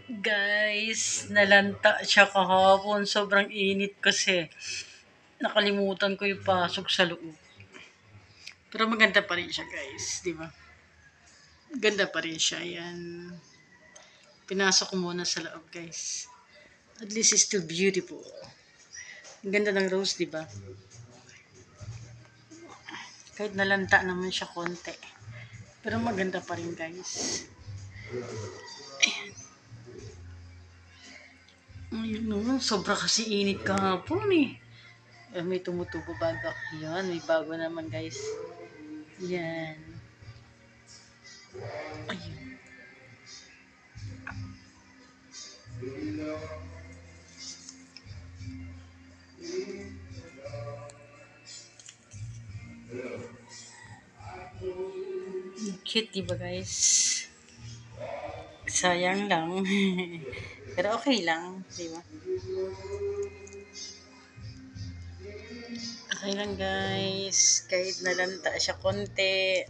Guys, nalanta siya kahapon. Sobrang init kasi. Nakalimutan ko yung pasok sa loob. Pero maganda pa rin siya, guys. Di ba? Ganda pa rin siya. Yan. Pinasok ko muna sa loob, guys. At least it's still beautiful. Ang ganda ng rose, di ba? Kahit nalanta naman siya konti. Pero maganda pa rin, guys. Ayun no, sobra kasi init kahapon eh. May tumutubo bago. Yan, may bago naman guys. Yan. Ayun. Cute diba guys? Sayang lang. Pero okay lang, diba? Okay lang guys. Kahit nalanta siya konti.